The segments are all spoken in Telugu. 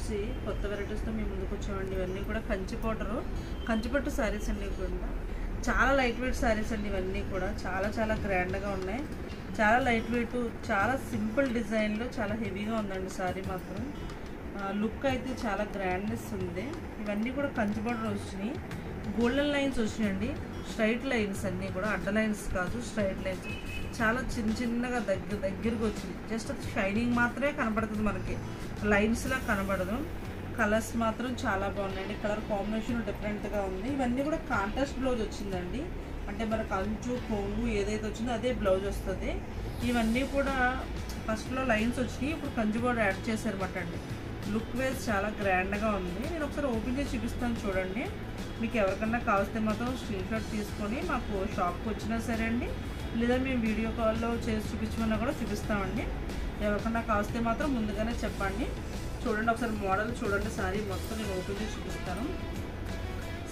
వచ్చేసి కొత్త వెరైటీస్తో మేము ముందుకు వచ్చామండి. ఇవన్నీ కూడా కంచిపట్టు శారీస్ అండి. కూడా చాలా లైట్ వెయిట్ శారీస్ అండి. ఇవన్నీ కూడా చాలా చాలా గ్రాండ్గా ఉన్నాయి. చాలా లైట్ వెయిట్, చాలా సింపుల్ డిజైన్లో చాలా హెవీగా ఉందండి శారీ మాత్రం. లుక్ అయితే చాలా గ్రాండ్నెస్ ఉంది. ఇవన్నీ కూడా కంచిపట్టు వచ్చినాయి. గోల్డెన్ లైన్స్ వచ్చినాయండి. స్ట్రైట్ లైన్స్ అన్నీ కూడా, అడ్డ లైన్స్ కాదు, స్ట్రైట్ లైన్స్. చాలా చిన్నగా దగ్గరికి వచ్చింది. జస్ట్ షైనింగ్ మాత్రమే కనబడుతుంది మనకి, లైన్స్లా కనబడదు. కలర్స్ మాత్రం చాలా బాగున్నాయండి. కలర్ కాంబినేషన్ డిఫరెంట్గా ఉంది. ఇవన్నీ కూడా కాంట్రాస్ట్ బ్లౌజ్ వచ్చిందండి. అంటే మనకు అంచు కొంగు ఏదైతే వచ్చిందో అదే బ్లౌజ్ వస్తుంది. ఇవన్నీ కూడా ఫస్ట్లో లైన్స్ వచ్చినాయి, ఇప్పుడు కంచి బోర్డర్ యాడ్ చేశారన్నమాట అండి. లుక్ వైజ్ చాలా గ్రాండ్గా ఉంది. నేను ఒకసారి ఓపెన్ చేసి చూపిస్తాను చూడండి. మీకు ఎవరికన్నా కావస్తే మాత్రం స్క్రీన్ షాట్ తీసుకొని మాకు షాప్కి వచ్చినా సరే అండి, లేదా మేము వీడియో కాల్లో చేసి చూపించమన్నా కూడా చూపిస్తామండి. ఎవరికన్నా కావస్తే మాత్రం ముందుగానే చెప్పండి. చూడండి ఒకసారి మోడల్ చూడండి. శారీ మొత్తం నేను ఓపెన్ చేసి చూపిస్తాను.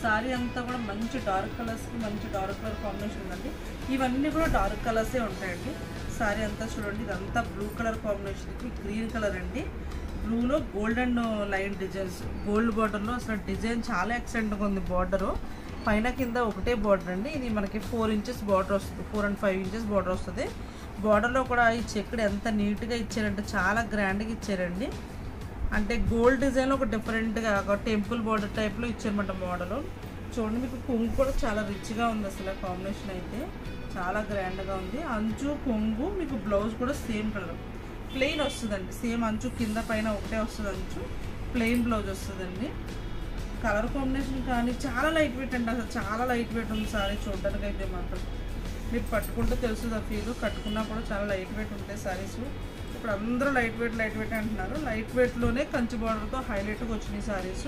శారీ అంతా కూడా మంచి డార్క్ కలర్స్కి మంచి డార్క్ కలర్ కాంబినేషన్ ఉందండి. ఇవన్నీ కూడా డార్క్ కలర్సే ఉంటాయండి. శారీ అంతా చూడండి. ఇదంతా బ్లూ కలర్ కాంబినేషన్కి గ్రీన్ కలర్ అండి. బ్లూలో గోల్డెన్ లైన్ డిజైన్స్, గోల్డ్ బార్డర్లో అసలు డిజైన్ చాలా ఎక్సలెంట్గా ఉంది. బార్డరు పైన కింద ఒకటే బార్డర్ అండి. ఇది మనకి 4 ఇంచెస్ బార్డర్ వస్తుంది, 4 and 5 ఇంచెస్ బార్డర్ వస్తుంది. బార్డర్లో కూడా ఈ చెక్కుడు ఎంత నీట్గా ఇచ్చారంటే చాలా గ్రాండ్గా ఇచ్చారండి. అంటే గోల్డ్ డిజైన్లో ఒక డిఫరెంట్గా ఒక టెంపుల్ బార్డర్ టైప్లో ఇచ్చారన్నమాట మోడల్. చూడండి, మీకు కొంగు కూడా చాలా రిచ్గా ఉంది. అసలు కాంబినేషన్ అయితే చాలా గ్రాండ్గా ఉంది. అంచు కొంగు మీకు బ్లౌజ్ కూడా సేమ్ కలర్ ప్లెయిన్ వస్తుందండి. సేమ్ అంచు కింద పైన ఒకటే వస్తుంది. అంచు ప్లెయిన్ బ్లౌజ్ వస్తుందండి. కలర్ కాంబినేషన్ కానీ చాలా లైట్ వెయిట్ అండి. అసలు చాలా లైట్ వెయిట్ ఉంది సారీ చూడడానికి అయితే మాత్రం. మీరు పట్టుకుంటే తెలుస్తుంది ఆ ఫీల్. కట్టుకున్నా కూడా చాలా లైట్ వెయిట్ ఉంటాయి శారీస్. ఇప్పుడు అందరూ లైట్ వెయిట్ అంటున్నారు. లైట్ వెయిట్లోనే కంచి బార్డర్తో హైలైట్గా వచ్చినాయి శారీస్.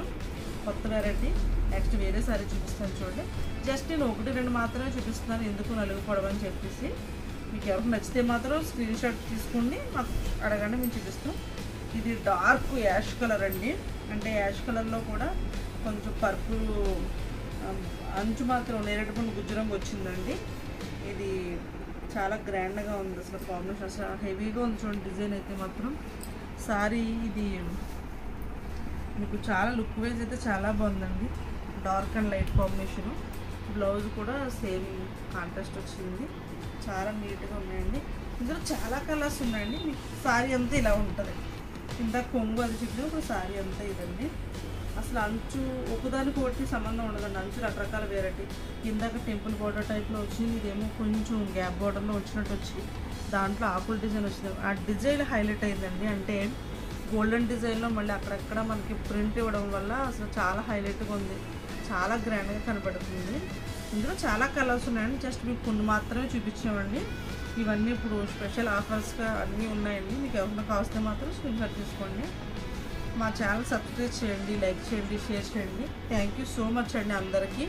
కొత్త వెరైటీ. నెక్స్ట్ వేరే శారీ చూపిస్తాను చూడండి. జస్ట్ నేను 1-2 మాత్రమే చూపిస్తున్నాను, ఎందుకు నలుగుపడవని చెప్పేసి. మీకు ఎవరికి నచ్చితే మాత్రం స్క్రీన్ షాట్ తీసుకోండి, మాకు అడగండి, మేము చూపిస్తాం. ఇది డార్క్ యాష్ కలర్ అండి. అంటే యాష్ కలర్లో కూడా కొంచెం పర్పుల్ అంచు మాత్రం నేరేడుపండు గుజ్జు రంగు వచ్చిందండి. ఇది చాలా గ్రాండ్గా ఉంది. అసలు కాంబినేషన్ అసలు హెవీగా ఉంది చూడండి. డిజైన్ అయితే మాత్రం సారీ ఇది మీకు చాలా లుక్ వైజ్ అయితే చాలా బాగుందండి. Dark and light combination. Blouse కూడా సేమ్ కాంట్రాస్ట్ వచ్చింది. చాలా నీట్గా ఉన్నాయండి. ఇందులో చాలా కలర్స్ ఉన్నాయండి. మీకు శారీ అంతా ఇలా ఉంటుంది. కింద కొంగు అది చూపించాం. ఇప్పుడు శారీ అంతా ఇదండి. అసలు అంచు ఒకదానికి ఒకటి సంబంధం ఉండదండి. అంచు రకరకాల వెరైటీ. కిందకి టెంపుల్ బార్డర్ టైప్లో వచ్చింది. ఇదేమో కొంచెం గ్యాప్ బార్డర్లో వచ్చినట్టు వచ్చి దాంట్లో ఆకుల డిజైన్ వచ్చింది. ఆ డిజైన్ హైలైట్ అయిందండి. అంటే గోల్డెన్ డిజైన్లో మళ్ళీ అక్కడక్కడ మనకి ప్రింట్ ఇవ్వడం వల్ల అసలు చాలా హైలైట్గా ఉంది. చాలా గ్రాండ్గా కనబడుతుంది. ఇందులో చాలా కలర్స్ ఉన్నాయండి. జస్ట్ మీకు కొన్ని మాత్రమే చూపించామండి. ఇవన్నీ ఇప్పుడు స్పెషల్ ఆఫర్స్గా అన్నీ ఉన్నాయండి. మీకు ఎవరైనా కావస్తే మాత్రం స్క్రీన్ షాట్ తీసుకోండి. మా ఛానల్ సబ్స్క్రైబ్ చేయండి, లైక్ చేయండి, షేర్ చేయండి. థ్యాంక్ యూ సో మచ్ అండి అందరికీ.